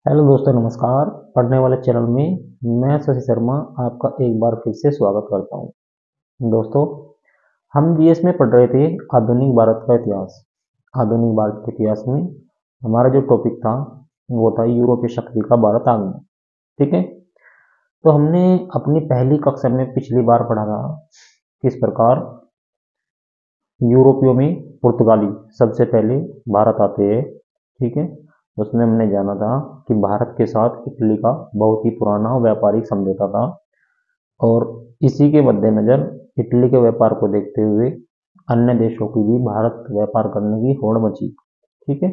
Hello दोस्तों, नमस्कार। पढ़ने वाले चैनल में मैं शशि शर्मा आपका एक बार फिर से स्वागत करता हूं। दोस्तों, हम जीएस में पढ़ रहे थे आधुनिक भारत का इतिहास। आधुनिक भारत के इतिहास में हमारा जो टॉपिक था वो था यूरोपीय शक्ति का भारत आगमन। ठीक है, तो हमने अपनी पहली कक्षा में पिछली बार पढ़ा था किस प्रकार यूरोपियों में पुर्तगाली सबसे पहले भारत आते हैं। ठीक है, उसमें हमने जाना था कि भारत के साथ इटली का बहुत ही पुराना व्यापारिक समझौता था और इसी के मद्देनजर इटली के व्यापार को देखते हुए अन्य देशों की भी भारत व्यापार करने की होड़ मची। ठीक है,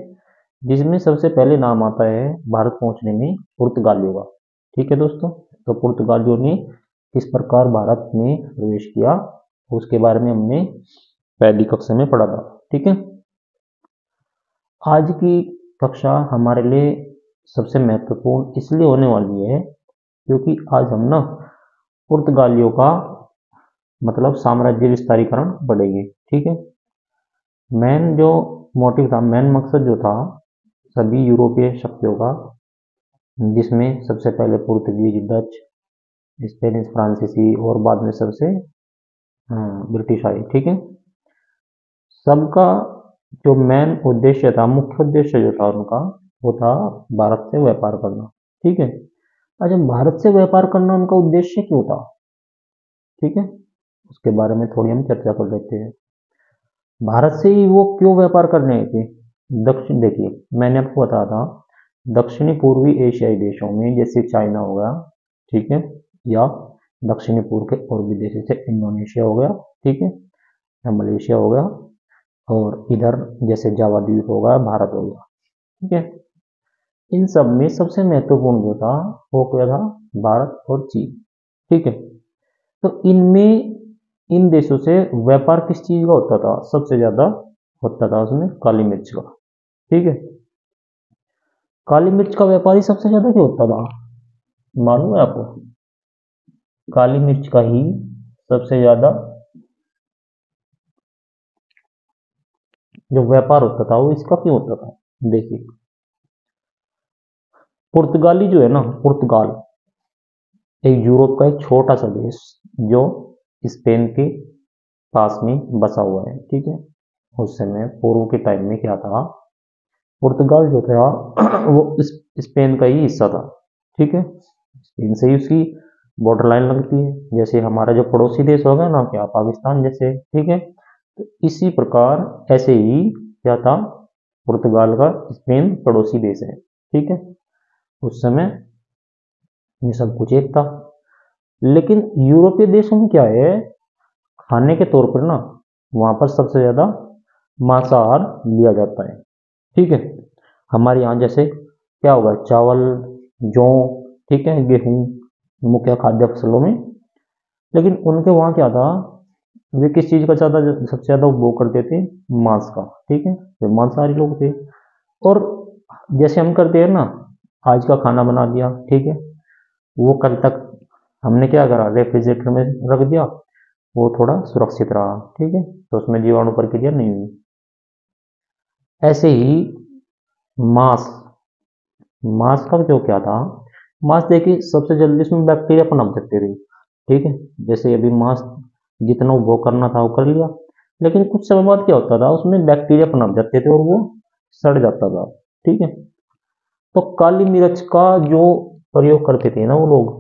जिसमें सबसे पहले नाम आता है भारत पहुंचने में पुर्तगालियों का। ठीक है दोस्तों, तो पुर्तगालियों ने किस प्रकार भारत में प्रवेश किया उसके बारे में हमने पहली कक्षा में पढ़ा था। ठीक है, आज की कक्षा हमारे लिए सबसे महत्वपूर्ण इसलिए होने वाली है क्योंकि आज हम ना पुर्तगालियों का मतलब साम्राज्य विस्तारीकरण पढ़ेंगे। ठीक है, मेन जो मोटिव था, मेन मकसद जो था सभी यूरोपीय शक्तियों का, जिसमें सबसे पहले पुर्तगीज, डच, स्पेनिश, फ्रांसीसी और बाद में सबसे ब्रिटिश आई। ठीक है, सबका जो मेन उद्देश्य था, मुख्य उद्देश्य जो था उनका, वो था भारत से व्यापार करना। ठीक है, अच्छा, भारत से व्यापार करना उनका उद्देश्य क्यों था? ठीक है, उसके बारे में थोड़ी हम चर्चा कर लेते हैं। भारत से ही वो क्यों व्यापार करने आए थे? दक्षिण, देखिए मैंने आपको बताया था दक्षिणी पूर्वी एशियाई देशों में जैसे चाइना हो गया, ठीक है, या दक्षिणी पूर्व के और भी देश जैसे इंडोनेशिया हो गया, ठीक है, या मलेशिया हो गया, और इधर जैसे जावा द्वीप हो गया, भारत हो गया। ठीक है, इन सब में सबसे महत्वपूर्ण जो था वो क्या था? भारत और चीन। ठीक है, तो इनमें इन देशों से व्यापार किस चीज का होता था? सबसे ज्यादा होता था उसमें काली मिर्च का। ठीक है, काली मिर्च का व्यापार ही सबसे ज्यादा क्यों होता था मालूम है आपको? काली मिर्च का ही सबसे ज्यादा जो व्यापार होता था वो इसका क्यों होता था? देखिए, पुर्तगाली जो है ना, पुर्तगाल एक यूरोप का एक छोटा सा देश जो स्पेन के पास में बसा हुआ है। ठीक है, उस समय पूर्व के टाइम में क्या था, पुर्तगाल जो था वो स्पेन का ही हिस्सा था। ठीक है, स्पेन से ही उसकी बॉर्डर लाइन लगती है, जैसे हमारा जो पड़ोसी देश हो गया ना, क्या पाकिस्तान जैसे। ठीक है, तो इसी प्रकार ऐसे ही क्या था, पुर्तगाल का स्पेन पड़ोसी देश है। ठीक है, उस समय ये सब कुछ एक था, लेकिन यूरोपीय देशों में क्या है, खाने के तौर पर ना वहां पर सबसे ज्यादा मांसाहार लिया जाता है। ठीक है, हमारे यहाँ जैसे क्या होगा, चावल, जौ, ठीक है, गेहूं, मुख्य खाद्य फसलों में। लेकिन उनके वहाँ क्या था, वे किस चीज का ज्यादा सबसे ज्यादा उपभोग करते थे? मांस का। ठीक है, वे मांसाहारी लोग थे। और जैसे हम करते हैं ना, आज का खाना बना दिया, ठीक है, वो कल तक हमने क्या करा, रेफ्रिजरेटर में रख दिया, वो थोड़ा सुरक्षित रहा। ठीक है, तो उसमें जीवाणु प्रक्रिया नहीं हुई। ऐसे ही मांस, मांस का जो क्या था, मांस देखिए सबसे जल्दी इसमें बैक्टीरिया पनप सकते थे। ठीक है, जैसे अभी मांस जितना उपभोग करना था वो कर लिया, लेकिन कुछ समय बाद क्या होता था, उसमें बैक्टीरिया पनप जाते थे और वो सड़ जाता था। ठीक है, तो काली मिर्च का जो प्रयोग करते थे ना वो लोग,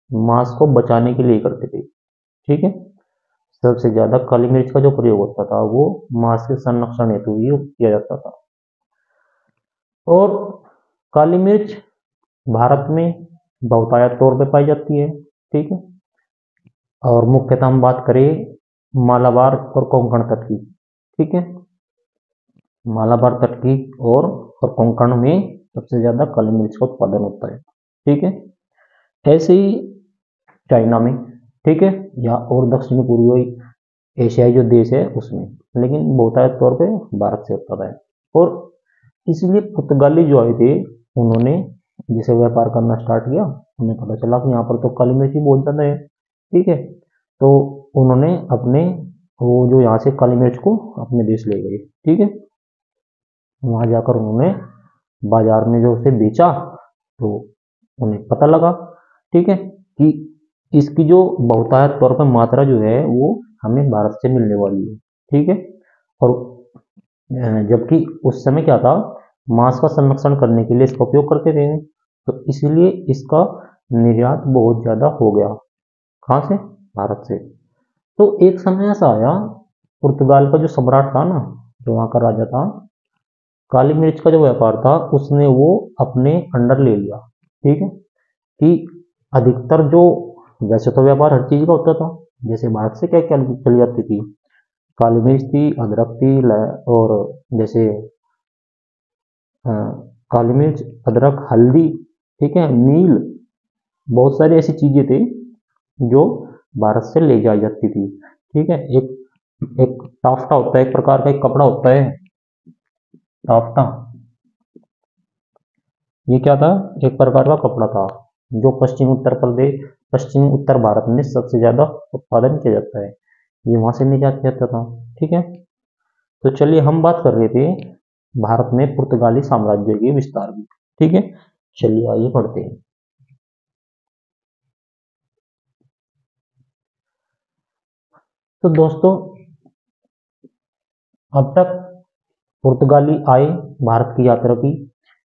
मांस को बचाने के लिए करते थे। ठीक है, सबसे ज्यादा काली मिर्च का जो प्रयोग होता था वो मांस के संरक्षण हेतु ही किया जाता था। और काली मिर्च भारत में बहुतायत तौर पे पाई जाती है। ठीक है, और मुख्यतः हम बात करें मालाबार और कोंकण तट की। ठीक है, मालाबार तट की और कोंकण में सबसे ज्यादा काली मिर्च का उत्पादन होता है। ठीक है, ऐसे ही चाइना में, ठीक है, या और दक्षिण पूर्वी एशियाई जो देश है उसमें, लेकिन बहुतायत तौर पे भारत से होता है। और इसलिए पुर्तगाली जो आए थे, उन्होंने जैसे व्यापार करना स्टार्ट किया, उन्हें पता चला कि यहाँ पर तो काली मिर्च बहुत ज्यादा है। ठीक है, तो उन्होंने अपने वो जो यहाँ से काली मिर्च को अपने देश ले गए। ठीक है, वहां जाकर उन्होंने बाजार में जो उसे बेचा तो उन्हें पता लगा, ठीक है, कि इसकी जो बहुतायत तौर पर मात्रा जो है वो हमें भारत से मिलने वाली है, ठीक है। और जबकि उस समय क्या था, मांस का संरक्षण करने के लिए इसका उपयोग करते थे, तो इसीलिए इसका निर्यात बहुत ज़्यादा हो गया। कहाँ से? भारत से। तो एक समय ऐसा आया, पुर्तगाल का जो सम्राट था ना, जो वहाँ का राजा था, काली मिर्च का जो व्यापार था उसने वो अपने अंडर ले लिया, ठीक है, कि अधिकतर जो, वैसे तो व्यापार हर चीज़ का होता था, जैसे भारत से क्या क्या चली जाती थी, काली मिर्च थी, अदरक थी, और जैसे काली मिर्च, अदरक, हल्दी, ठीक है, नील, बहुत सारी ऐसी चीजें थी जो भारत से ले जाई जाती थी, ठीक है। एक एक टाफ्टा होता है, एक प्रकार का एक कपड़ा होता है टाफ्टा, ये क्या था, एक प्रकार का कपड़ा था जो पश्चिम उत्तर भारत में सबसे ज्यादा उत्पादन किया जाता है, ये वहां से निर्यात किया जाता था, ठीक है। तो चलिए हम बात कर रहे थे भारत में पुर्तगाली साम्राज्य के विस्तार की, ठीक है। चलिए आइए पढ़ते हैं। तो दोस्तों, अब तक पुर्तगाली आए, भारत की यात्रा की,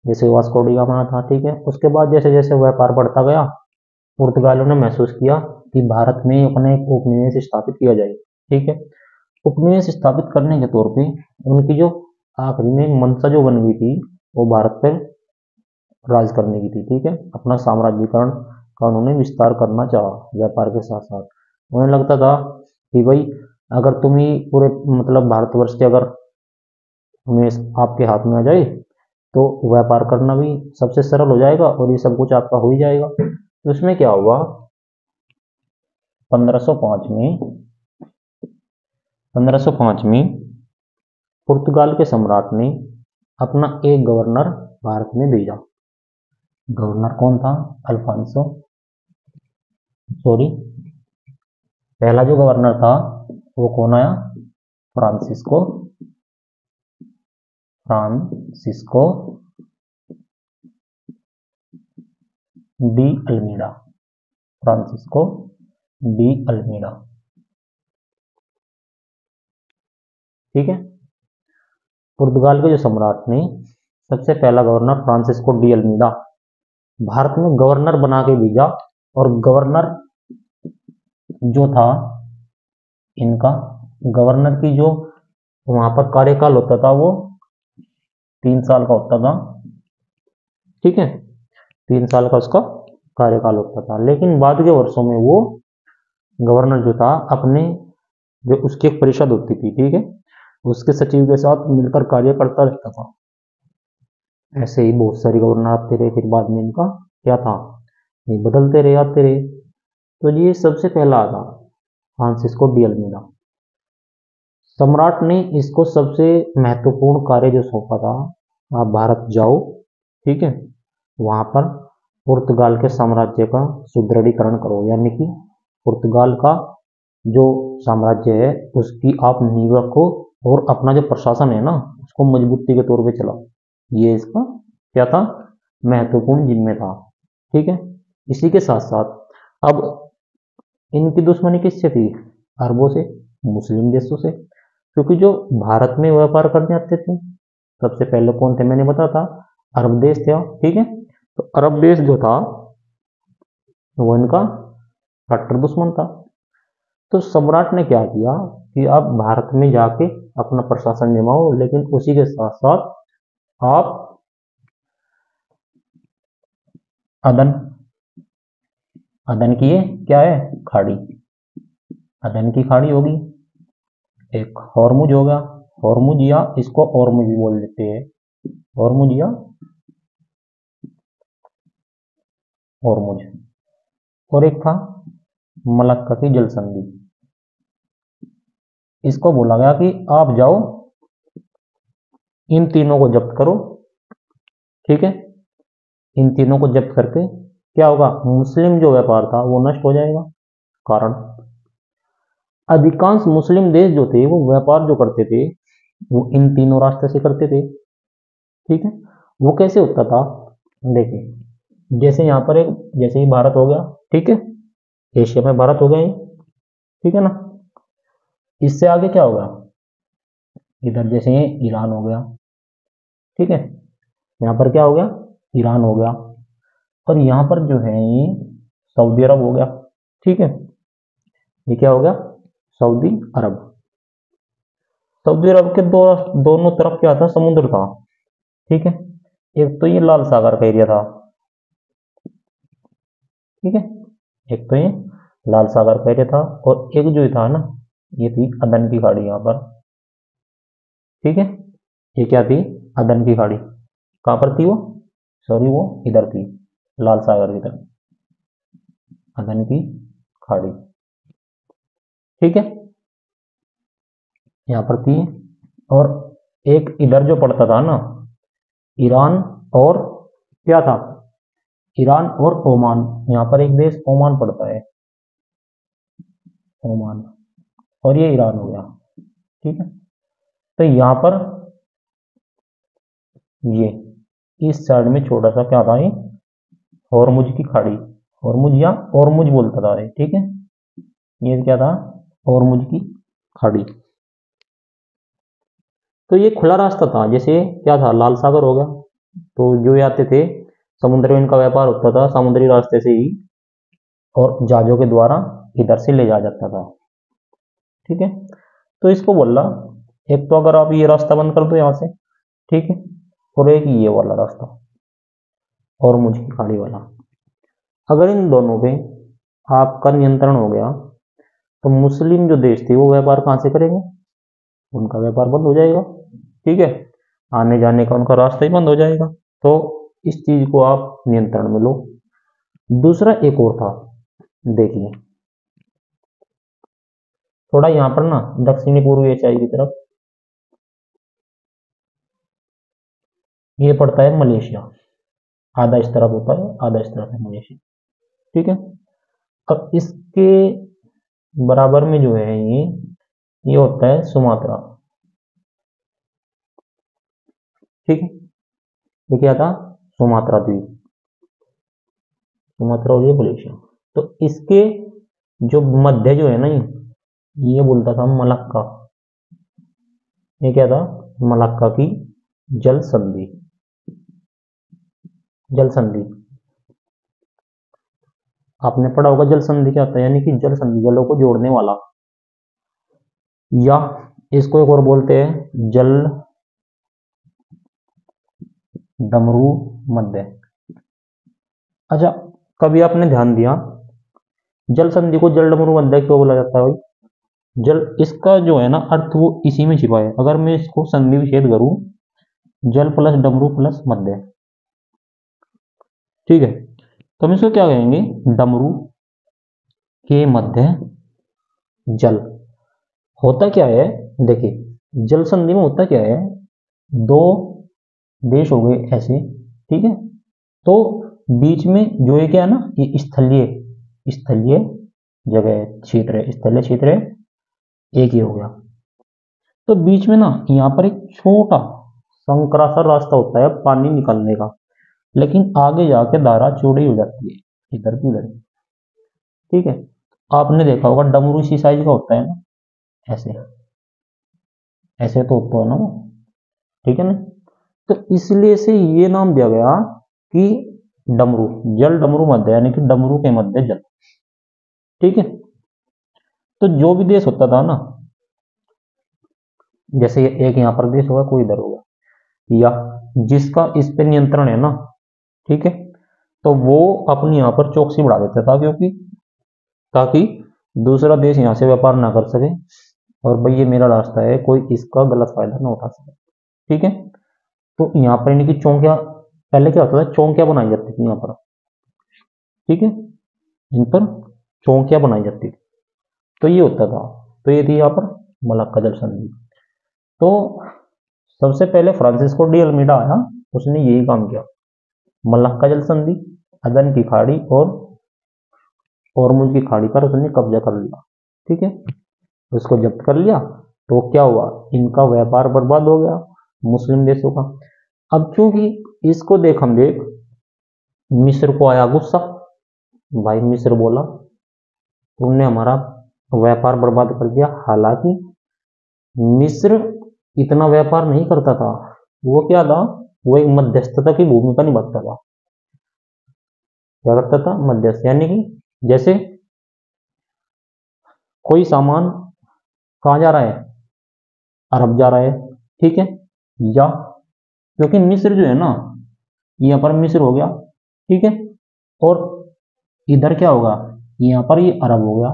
जैसे वास्को डी गामा था, ठीक है। उसके बाद जैसे जैसे व्यापार बढ़ता गया, पुर्तगालियों ने महसूस किया कि भारत में अपना एक उपनिवेश स्थापित किया जाए, ठीक है। उपनिवेश स्थापित करने के तौर पे उनकी जो आखिरी में मंशा जो बन गई थी, वो भारत पर राज करने की थी, ठीक है। अपना साम्राज्यकरण का उन्होंने विस्तार करना चाहा व्यापार के साथ साथ। उन्हें लगता था कि भाई, अगर तुम ही पूरे मतलब भारतवर्ष के अगर उन्हें आपके हाथ में आ जाए तो व्यापार करना भी सबसे सरल हो जाएगा और ये सब कुछ आपका हो ही जाएगा। तो इसमें क्या हुआ, 1505 में 1505 में पुर्तगाल के सम्राट ने अपना एक गवर्नर भारत में भेजा। गवर्नर कौन था? अल्फांसो, सॉरी, पहला जो गवर्नर था वो कौन आया? Francisco Francisco de Almeida. Francisco de Almeida, ठीक है। पुर्तगाल के जो सम्राट ने सबसे पहला governor Francisco de Almeida Bharat में गवर्नर बना के भेजा। और गवर्नर जो था इनका, गवर्नर की जो वहां पर कार्यकाल होता था वो 3 साल का होता था, ठीक है। 3 साल का उसका कार्यकाल होता था, लेकिन बाद के वर्षों में वो गवर्नर जो था अपने, जो उसकी एक परिषद होती थी, ठीक है, उसके सचिव के साथ मिलकर कार्य करता रहता था। ऐसे ही बहुत सारी गवर्नर आते रहे, फिर बाद में इनका क्या था, ये बदलते रहे, आते रहे। तो ये सबसे पहला था फ्रांसिस्को डी अल्मीडा। सम्राट ने इसको सबसे महत्वपूर्ण कार्य जो सौंपा था, आप भारत जाओ, ठीक है, वहां पर पुर्तगाल के साम्राज्य का सुदृढ़ीकरण करो, यानी कि पुर्तगाल का जो साम्राज्य है उसकी आप नींव रखो और अपना जो प्रशासन है ना उसको मजबूती के तौर पे चलाओ। ये इसका क्या था, महत्वपूर्ण जिम्मे था, ठीक है। इसी के साथ साथ अब इनकी दुश्मनी किससे थी? अरबों से, मुस्लिम देशों से, क्योंकि जो भारत में व्यापार करने आते थे सबसे पहले कौन थे, मैंने बताया था, अरब देश थे, ठीक है। तो अरब देश जो था वो इनका कट्टर दुश्मन था। तो सम्राट ने क्या किया कि आप भारत में जाके अपना प्रशासन जमाओ, लेकिन उसी के साथ साथ आप अदन अदन की, ये क्या है, खाड़ी, अदन की खाड़ी होगी, एक हॉर्मुज होगा, हॉर्मुज या इसको ऑर्मुज भी बोल देते हैं, हॉर्मुज या हॉर्मुज। और एक था मलक्का की जल संधि। इसको बोला गया कि आप जाओ इन तीनों को जब्त करो, ठीक है। इन तीनों को जब्त करके क्या होगा, मुस्लिम जो व्यापार था वो नष्ट हो जाएगा। कारण, अधिकांश मुस्लिम देश जो थे वो व्यापार जो करते थे वो इन तीनों रास्ते से करते थे, ठीक है। वो कैसे होता था, देखिए, जैसे यहाँ पर एक, जैसे ही भारत हो गया, ठीक है, एशिया में भारत हो गया ये, ठीक है ना। इससे आगे क्या होगा, इधर जैसे ये ईरान हो गया, ठीक है, यहाँ पर क्या हो गया, ईरान हो गया, और यहाँ पर जो है ये सऊदी अरब हो गया, ठीक है। ये क्या हो गया, सऊदी अरब। सऊदी अरब के दोनों तरफ क्या था, समुद्र था, ठीक है। एक तो ये लाल सागर का एरिया था, ठीक है, एक तो ये लाल सागर का एरिया था, और एक जो था ना, ये थी अदन की खाड़ी यहाँ पर, ठीक है। ये क्या थी, अदन की खाड़ी। कहाँ पर थी वो, सॉरी वो इधर थी, लाल सागर की तरफ, अदन की खाड़ी, ठीक है, यहाँ पर थी। और एक इधर जो पड़ता था ना, ईरान और क्या था, ईरान और ओमान, यहाँ पर एक देश ओमान पड़ता है, ओमान, और ये ईरान हो गया, ठीक है। तो यहाँ पर ये इस साइड में छोटा सा क्या था, ये हॉर्मुज की खाड़ी, हॉर्मुज या हॉर्मुज बोलता था ये, ठीक है। ये क्या था, हॉर्मुज की खाड़ी। तो ये खुला रास्ता था, जैसे क्या था, लाल सागर हो गया, तो जो ये आते थे समुद्र में, इनका व्यापार होता था समुद्री रास्ते से ही, और जहाजों के द्वारा इधर से ले जाया जाता था, ठीक है। तो इसको बोला, एक तो अगर आप ये रास्ता बंद कर दो यहाँ से, ठीक है, और एक ये वाला रास्ता और मुझ की खाड़ी वाला, अगर इन दोनों पे आपका नियंत्रण हो गया, तो मुस्लिम जो देश थे वो व्यापार कहाँ से करेंगे, उनका व्यापार बंद हो जाएगा, ठीक है, आने जाने का उनका रास्ता ही बंद हो जाएगा। तो इस चीज को आप नियंत्रण में लो। दूसरा एक और था, देखिए थोड़ा यहाँ पर ना दक्षिणी पूर्वी एशिया की तरफ ये पड़ता है मलेशिया, आधा इस तरफ होता है, आधा इस तरफ है मलेशिया, ठीक है। अब इसके बराबर में जो है ये होता है सुमात्रा, ठीक है। ये क्या था, सुमात्रा द्वीप, सुमात्रा और ये मलेशिया। तो इसके जो मध्य जो है ना, ये बोलता था मलक्का, ये क्या था, मलक्का की जल संधि, जल संधि आपने पढ़ा होगा, जल संधि क्या होता है, यानी कि जल संधि, जलों को जोड़ने वाला, या इसको एक और बोलते हैं जल डमरू मध्य। अच्छा, कभी आपने ध्यान दिया जल संधि को जल डमरू मध्य क्यों बोला जाता है भाई, जल, इसका जो है ना अर्थ वो इसी में छिपा है। अगर मैं इसको संधि विच्छेद करूं, जल प्लस डमरू प्लस मध्य, ठीक है, तो हम इसको क्या कहेंगे, डमरू के मध्य जल। होता क्या है, देखिए जल संधि में होता क्या है, दो देश हो गए ऐसे, ठीक है, तो बीच में जो है क्या है ना, ये स्थलीय, स्थलीय जगह क्षेत्र है, स्थलीय क्षेत्र है, एक ही हो गया। तो बीच में ना यहाँ पर एक छोटा संकरा सा रास्ता होता है पानी निकलने का, लेकिन आगे जाके धारा चौड़ी हो जाती है इधर की उधर, ठीक है। आपने देखा होगा डमरू इसी साइज का होता है ना, ऐसे, ऐसे तो होता है ना वो, ठीक है ना। तो इसलिए से ये नाम दिया गया कि डमरू, जल डमरू मध्य, यानी कि डमरू के मध्य जल, ठीक है। तो जो भी देश होता था ना, जैसे एक यहाँ पर देश होगा, कोई इधर होगा, या जिसका इस पे नियंत्रण है ना, ठीक है, तो वो अपनी यहाँ पर चौकसी बढ़ा देता था, क्योंकि ताकि दूसरा देश यहाँ से व्यापार ना कर सके, और भाई ये मेरा रास्ता है, कोई इसका गलत फायदा ना उठा सके, ठीक है। तो यहाँ पर इनकी चौकियां, पहले क्या होता था, चौकियां बनाई जाती थी यहाँ पर, ठीक है, इन पर चौकियां बनाई जाती थी, तो ये होता था। तो ये थी यहाँ पर मलक्का जल संधि। तो सबसे पहले फ्रांसिस्को डी अल्मीडा आया, उसने यही काम किया, मलक्का जल संधि, अदन की खाड़ी और हॉर्मुज की खाड़ी पर उसने कब्जा कर लिया, ठीक है। उसको जब्त कर लिया, तो क्या हुआ, इनका व्यापार बर्बाद हो गया मुस्लिम देशों का। अब क्योंकि इसको देख, हम देख मिस्र को आया गुस्सा। भाई मिस्र बोला तुमने हमारा व्यापार बर्बाद कर दिया। हालांकि मिस्र इतना व्यापार नहीं करता था, वो क्या था, वो एक मध्यस्थता की भूमिका निभाता था। क्या करता था? मध्यस्थ, यानी कि जैसे कोई सामान कहाँ जा रहा है, अरब जा रहा है, ठीक है, या क्योंकि मिस्र जो है ना, यहाँ पर मिस्र हो गया, ठीक है, और इधर क्या होगा, यहाँ पर ये अरब हो गया।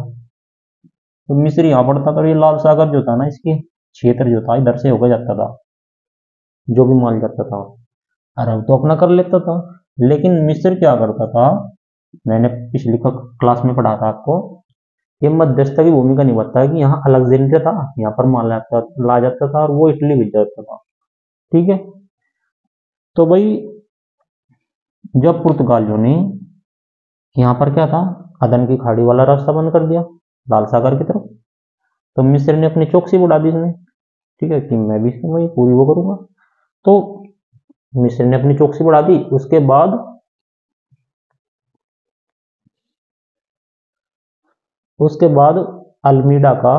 तो मिस्र यहाँ पड़ता था, और ये लाल सागर जो था ना, इसके क्षेत्र जो था इधर से होकर जाता था, जो भी माल जाता था। अरब तो अपना कर लेता था, लेकिन मिस्र क्या करता था, मैंने पिछली क्लास में पढ़ा था आपको, ये मध्यस्थता की भूमिका निभाता है कि यहाँ अलेक्जेंड्रिया था, यहाँ पर माल ला जाता था और वो इटली भेज जाता था, ठीक है। तो भाई जब पुर्तगालियों ने यहाँ पर क्या था, अदन की खाड़ी वाला रास्ता बंद कर दिया लाल सागर की तरफ, तो मिस्र ने अपनी चौकसी बढ़ा दी इसमें, ठीक है, कि मैं भी इसमें वही पूरी वो करूंगा। तो मिस्र ने अपनी चौकसी बढ़ा दी। उसके बाद अल्मीडा का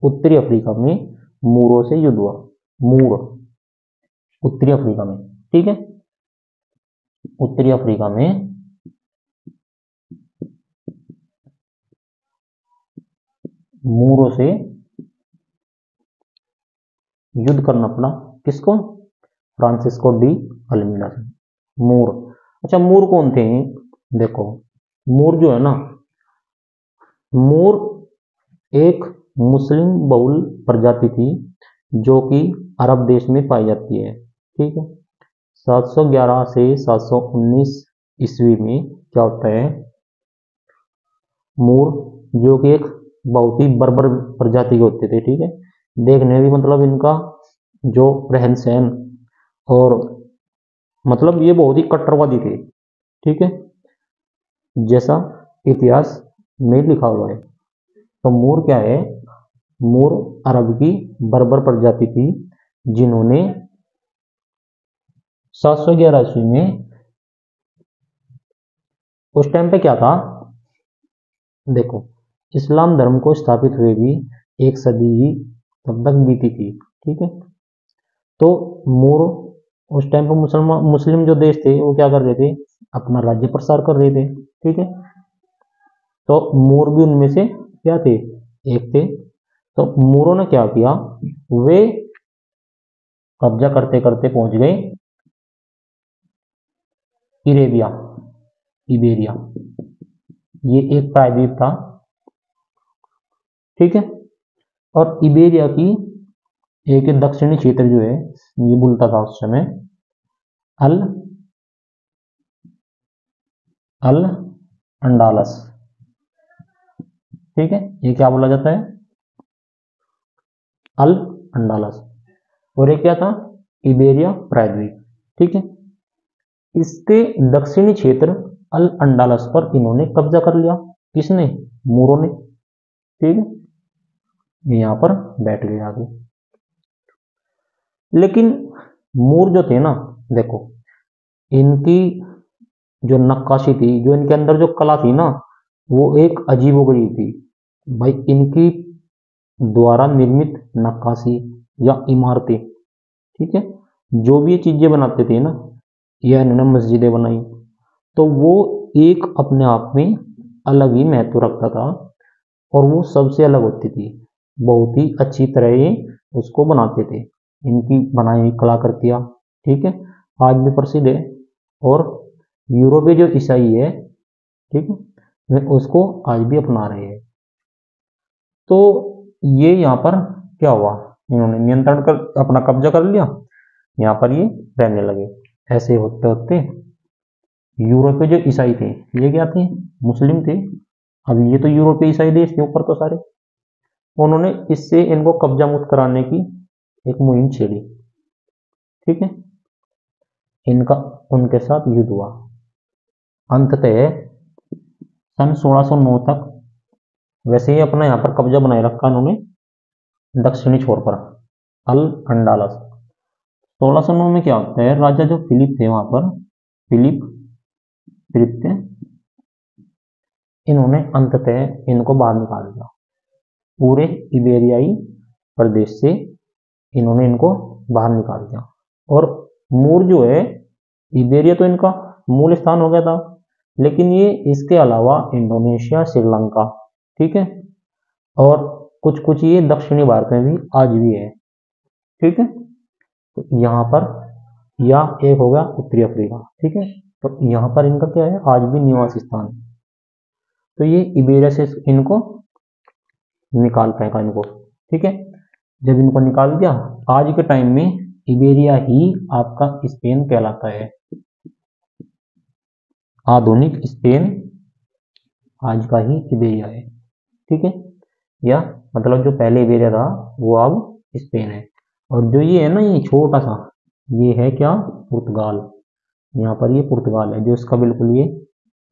उत्तरी अफ्रीका में मूरों से युद्ध हुआ। मूर उत्तरी अफ्रीका में, ठीक है, उत्तरी अफ्रीका में मूरों से युद्ध करना पड़ा। किसको? फ्रांसिस्को डी अल्मीडा से। मूर, अच्छा मूर कौन थे? देखो, मूर जो है ना, मूर एक मुस्लिम बहुल प्रजाति थी जो कि अरब देश में पाई जाती है, ठीक है। 711 से 719 ईस्वी में क्या होता है, मूर जो कि एक बहुत ही बर्बर प्रजाति के होते थे, ठीक है, देखने भी मतलब इनका जो रहन सहन और मतलब ये बहुत ही कट्टरवादी थे, ठीक है, जैसा इतिहास में लिखा हुआ है। तो मूर क्या है, मूर अरब की बर्बर प्रजाति थी जिन्होंने 711 ईस्वी में, उस टाइम पे क्या था, देखो, इस्लाम धर्म को स्थापित हुए भी एक सदी ही तब तक बीती थी, ठीक है। तो मूर उस टाइम पे मुसलमान मुस्लिम जो देश थे वो क्या कर रहे थे, अपना राज्य प्रसार कर रहे थे, ठीक है। तो मूर भी उनमें से क्या थे, एक थे। तो मूरों ने क्या किया, वे कब्जा करते करते पहुंच गए इरेबिया, इबेरिया, ये एक प्रायद्वीप था, ठीक है। और इबेरिया की एक दक्षिणी क्षेत्र जो है, ये बोलता था उस समय अल अल अंडालस, ठीक है, ये क्या बोला जाता है, अल अंडालस। और ये क्या था, इबेरिया प्रायद्वीप, ठीक है। इसके दक्षिणी क्षेत्र अल अंडालस पर इन्होंने कब्जा कर लिया। किसने? मूरों ने, ठीक है, यहां पर बैठ गए आगे। लेकिन मूर जो थे ना, देखो, इनकी जो नक्काशी थी, जो इनके अंदर जो कला थी ना, वो एक अजीबोगरीब थी। भाई इनकी द्वारा निर्मित नक्काशी या इमारतें, ठीक है, जो भी ये चीजें बनाते थे ना, या इन्होंने मस्जिदें बनाई, तो वो एक अपने आप में अलग ही महत्व रखता था, और वो सबसे अलग होती थी। बहुत ही अच्छी तरह ये उसको बनाते थे, इनकी बनाई हुई कलाकृतियाँ, ठीक है, आज भी प्रसिद्ध है। और यूरोपीय जो ईसाई है, ठीक है, वे उसको आज भी अपना रहे हैं। तो ये यहाँ पर क्या हुआ, इन्होंने नियंत्रण कर अपना कब्जा कर लिया, यहाँ पर ये रहने लगे। ऐसे होते होते यूरोपीय जो ईसाई थे, ये क्या थे, मुस्लिम थे। अब ये तो यूरोपीय ईसाई देश थे ऊपर तो सारे, उन्होंने इससे इनको कब्जा मुक्त कराने की एक मुहिम छेड़ी, ठीक है। इनका उनके साथ युद्ध हुआ। अंततः सन 1609 तक वैसे ही अपना यहाँ पर कब्जा बनाए रखा इन्होंने दक्षिणी छोर पर, अल अंडालस। 1609 में क्या होता है, राजा जो फिलिप थे वहां पर, फिलिप प्रत्यय इन्होंने अंततः इनको बाहर निकाल दिया, पूरे इबेरियाई प्रदेश से इन्होंने इनको बाहर निकाल दिया। और मूर जो है, इबेरिया तो इनका मूल स्थान हो गया था, लेकिन ये इसके अलावा इंडोनेशिया, श्रीलंका, ठीक है, और कुछ कुछ ये दक्षिणी भारत में भी आज भी है, ठीक है। तो यहाँ पर या एक हो गया उत्तरी अफ्रीका, ठीक है, तो यहाँ पर इनका क्या है, आज भी निवास स्थान है। तो ये इबेरिया से इनको निकाल पाएगा इनको, ठीक है। जब इनको निकाल दिया, आज के टाइम में इबेरिया ही आपका स्पेन कहलाता है। आधुनिक स्पेन आज का ही इबेरिया है, ठीक है। या मतलब जो पहले इबेरिया था वो अब स्पेन है। और जो ये है ना, ये छोटा सा, ये है क्या, पुर्तगाल। यहाँ पर ये पुर्तगाल है, जो इसका बिल्कुल ये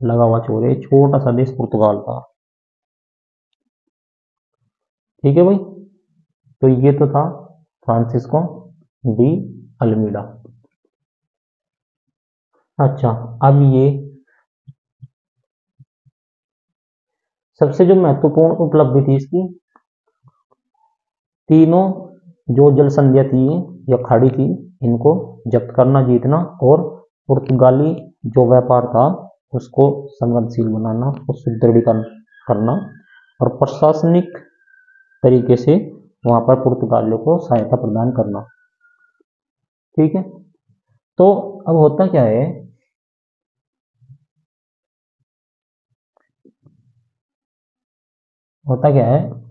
लगा हुआ छोर है, छोटा सा देश पुर्तगाल का, ठीक है भाई। तो ये तो था फ्रांसिस्को डी अल्मीडा। अच्छा, अब ये सबसे जो महत्वपूर्ण उपलब्धि थी इसकी, तीनों जो जल संधियां थी या खाड़ी थी, इनको जब्त करना, जीतना, और पुर्तगाली जो व्यापार था उसको संवेदनशील बनाना, उसको सुदृढ़ीकरण करना, और प्रशासनिक तरीके से वहां पर पुर्तगालियों को सहायता प्रदान करना, ठीक है। तो अब होता क्या है,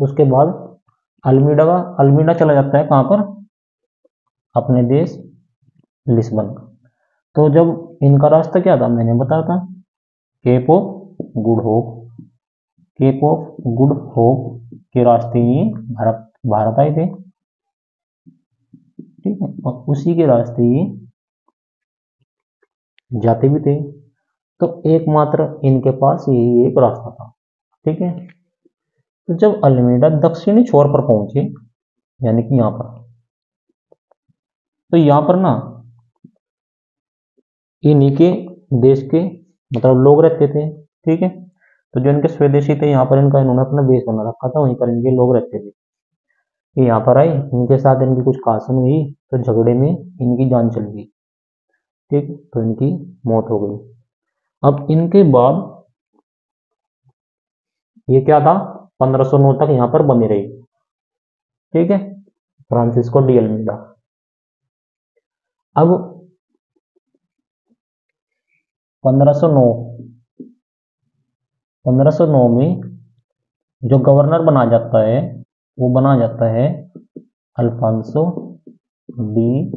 उसके बाद अल्मीडा चला जाता है कहां पर, अपने देश लिस्बन। तो जब इनका रास्ता क्या था, मैंने बताया था, Cape of Good Hope. Cape of Good Hope के रास्ते ये भारत आए थे, ठीक है, और उसी के रास्ते ये जाते भी थे। तो एकमात्र इनके पास यही एक रास्ता था, ठीक है। तो जब अल्मीडा दक्षिणी छोर पर पहुंचे, यानी कि यहां पर, तो यहां पर ना इन्हीं के देश के मतलब लोग रहते थे, ठीक है। तो जो इनके स्वदेशी थे, यहाँ पर इनका इन्होंने अपना बेस बना रखा था, वहीं पर इनके लोग रहते थे। ये यहाँ पर आए, इनके साथ इनकी कुछ खासन हुई, तो झगड़े में इनकी जान चली गई, ठीक, तो इनकी मौत हो गई। अब इनके बाद ये क्या था, 1509 तक यहाँ पर बनी रही, ठीक है, फ्रांसिस्को डी अल्मीडा। अब 1509 में जो गवर्नर बना जाता है, वो बना जाता है अल्फांसो डी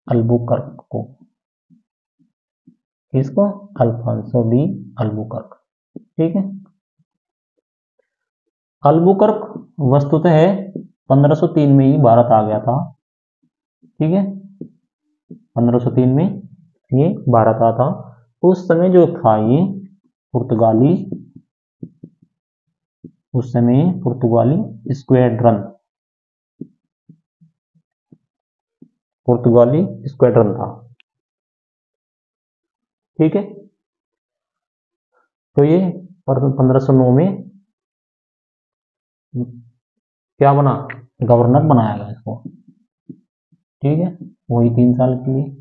अल्बुकर्क को। किसको, अल्फांसो डी अल्बुकर्क, ठीक है। अल्बुकर्क वस्तुतः 1503 में ही भारत आ गया था, ठीक है, 1503 में ये भारत आया था। उस समय जो था ये पुर्तगाली, उस समय पुर्तगाली स्क्वाड्रन था, ठीक है। तो ये 1509 में क्या बना, गवर्नर बनाया गया इसको, ठीक है, वही 3 साल के लिए।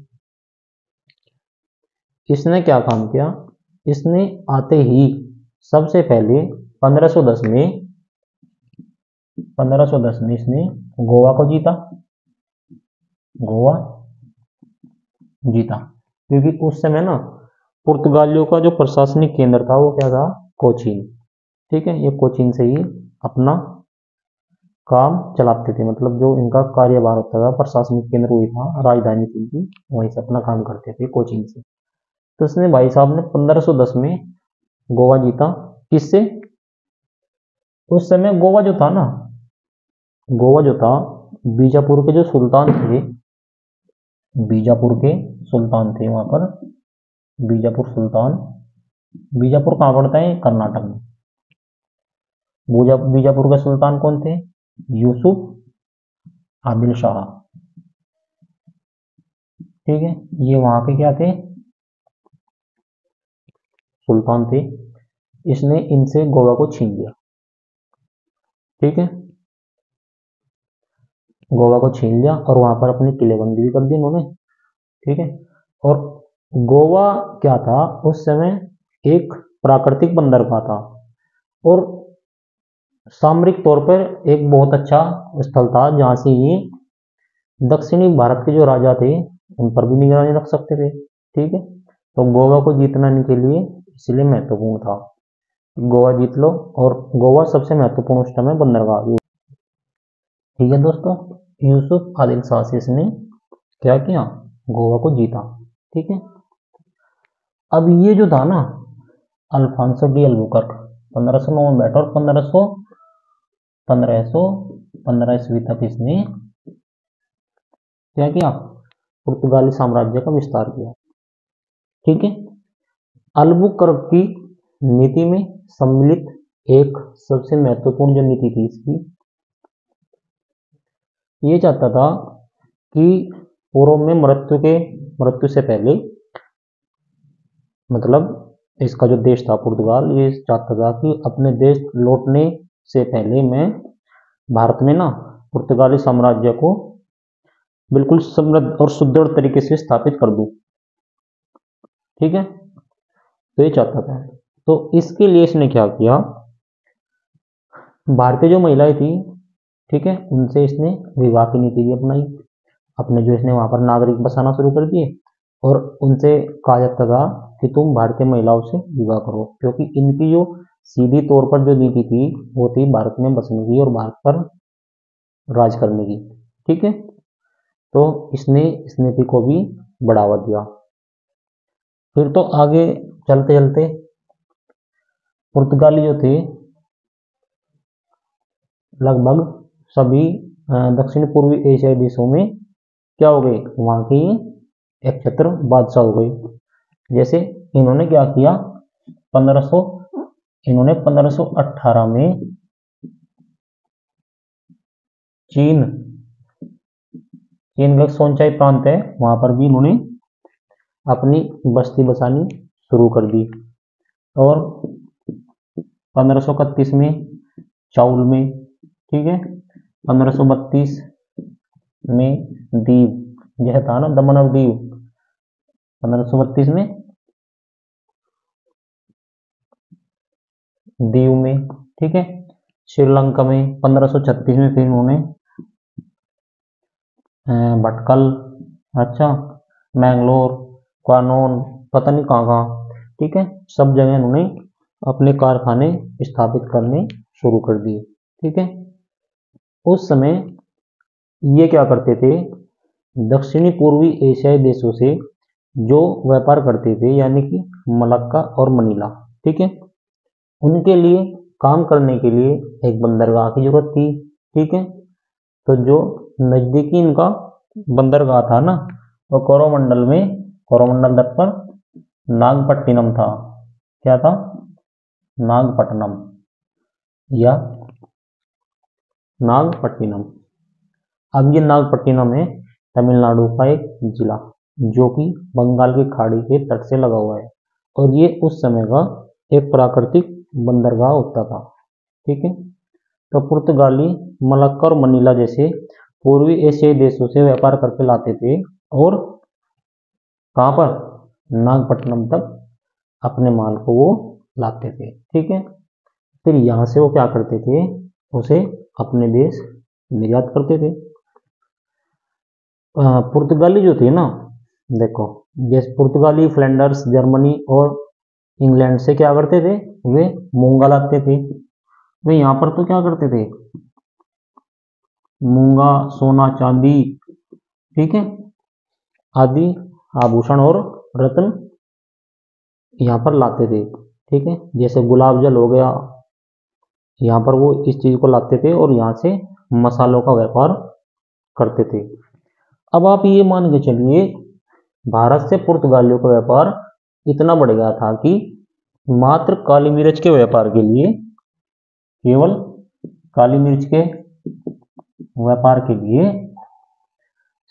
इसने क्या काम किया, इसने आते ही सबसे पहले 1510 में इसने गोवा को जीता, क्योंकि उस समय ना पुर्तगालियों का जो प्रशासनिक केंद्र था वो क्या था, कोचीन, ठीक है। ये कोचीन से ही अपना काम चलाते थे, मतलब जो इनका कार्यभार होता था, प्रशासनिक केंद्र वही था, राजधानी थी इनकी, वहीं से अपना काम करते थे, कोचीन से। तो इसने भाई साहब ने 1510 में गोवा जीता, किससे, उस समय गोवा जो था, बीजापुर के जो सुल्तान थे, वहां पर बीजापुर कहाँ पड़ता है, कर्नाटक में। बीजापुर के सुल्तान कौन थे, यूसुफ आदिल शाह, ठीक है। ये वहां के क्या थे, सुल्तान थे, इसने इनसे गोवा को छीन लिया। ठीक है, गोवा को छीन लिया और वहां पर अपनी किलेबंदी भी कर दी इन्होंने। ठीक है, और गोवा क्या था उस समय, एक प्राकृतिक बंदरगाह था और सामरिक तौर पर एक बहुत अच्छा स्थल था, जहां से ये दक्षिणी भारत के जो राजा थे उन पर भी निगरानी रख सकते थे। ठीक है, तो गोवा को जीतना इनके लिए इसलिए महत्वपूर्ण था, गोवा जीत लो, और गोवा सबसे महत्वपूर्ण उस समय बंदरगाह। ठीक है दोस्तों, यूसुफ आदिल सासिस ने क्या किया, गोवा को जीता। ठीक है, अब ये जो था ना अल्फांसो डी अल्बुकर्क 1509 में बैठा और 1515 ईस्वी तक इसने क्या किया, पुर्तगाली साम्राज्य का विस्तार किया। ठीक है, अल्बुकर्क की नीति में सम्मिलित एक सबसे महत्वपूर्ण जो नीति थी इसकी, ये चाहता था कि पूर्व में मृत्यु से पहले, मतलब इसका जो देश था पुर्तगाल, ये चाहता था कि अपने देश लौटने से पहले मैं भारत में ना पुर्तगाली साम्राज्य को बिल्कुल समृद्ध और सुदृढ़ तरीके से स्थापित कर दूं। ठीक है, तो ये चाहता था। तो इसके लिए इसने क्या किया, भारतीय जो महिलाएं थी, ठीक है, उनसे इसने विवाह की नीति भी अपनाई। अपने जो इसने वहां पर नागरिक बसाना शुरू कर दिए और उनसे कहा जाता था कि तुम भारतीय महिलाओं से विवाह करो, क्योंकि इनकी जो सीधी तौर पर जो नीति थी वो थी भारत में बसने की और भारत पर राज करने की। ठीक है, तो इसने इस नीति को भी बढ़ावा दिया। फिर तो आगे चलते चलते पुर्तगाली जो थे लगभग सभी दक्षिण पूर्वी एशियाई देशों में क्या हो गए, वहां के एक छत्र बादशाह हो गए। जैसे इन्होंने क्या किया, 1518 में चीन का सोनचाई प्रांत है, वहां पर भी इन्होंने अपनी बस्ती बसानी शुरू कर दी। और 1531 में चाउल में, ठीक है, 1532 में दीव, यह था ना दमन और दीव, 1532 में दीव में। ठीक है, श्रीलंका में 1536 में फिर उन्होंने भटकल, अच्छा, मैंगलोर, कानून, पता नहीं कहाँ कहाँ, ठीक है, सब जगह उन्होंने अपने कारखाने स्थापित करने शुरू कर दिए। ठीक है, उस समय ये क्या करते थे, दक्षिणी पूर्वी एशियाई देशों से जो व्यापार करते थे, यानी कि मलक्का और मनीला, ठीक है, उनके लिए काम करने के लिए एक बंदरगाह की जरूरत थी। ठीक है, तो जो नजदीकी इनका बंदरगाह था ना, वो कोरोमंडल तट पर नागपट्टिनम था। क्या था, नागपट्टनम या नागपट्टिनम। अब ये नागपट्टिनम है तमिलनाडु का एक जिला जो कि बंगाल की खाड़ी के तट से लगा हुआ है, और ये उस समय का एक प्राकृतिक बंदरगाह होता था। ठीक है, तो पुर्तगाली मलक्का और मनीला जैसे पूर्वी एशियाई देशों से व्यापार करके लाते थे और कहाँ पर, नागपट्टनम तक अपने माल को वो लाते थे। ठीक है, फिर यहाँ से वो क्या करते थे, उसे अपने देश निर्यात करते थे। पुर्तगाली जो थे ना, देखो, जैसे पुर्तगाली फ्लैंडर्स, जर्मनी और इंग्लैंड से क्या करते थे, वे मूंगा लाते थे। वे यहाँ पर तो क्या करते थे, मूंगा, सोना, चांदी, ठीक है, आदि आभूषण और रत्न यहाँ पर लाते थे। ठीक है, जैसे गुलाब जल हो गया, यहाँ पर वो इस चीज को लाते थे और यहाँ से मसालों का व्यापार करते थे। अब आप ये मान के चलिए, भारत से पुर्तगालियों का व्यापार इतना बढ़ गया था कि मात्र काली मिर्च के व्यापार के लिए, केवल काली मिर्च के व्यापार के लिए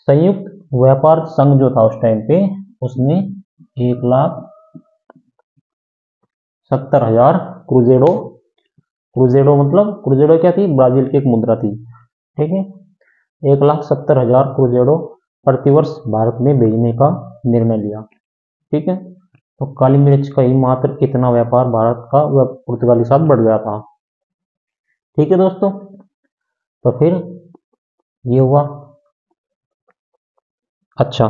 संयुक्त व्यापार संघ जो था उस टाइम पे, उसने 1 लाख 70,000 क्रूजेडो। क्रूजेडो मतलब क्रूजेडो क्या थी, ब्राजील की एक मुद्रा थी, ठीक है। 1,70,000 क्रूजेडो प्रतिवर्ष भारत में भेजने का निर्णय लिया, ठीक है। तो काली मिर्च का ही मात्र इतना व्यापार भारत का व पुर्तगाल के साथ बढ़ गया था, ठीक है दोस्तों। तो फिर ये हुआ। अच्छा,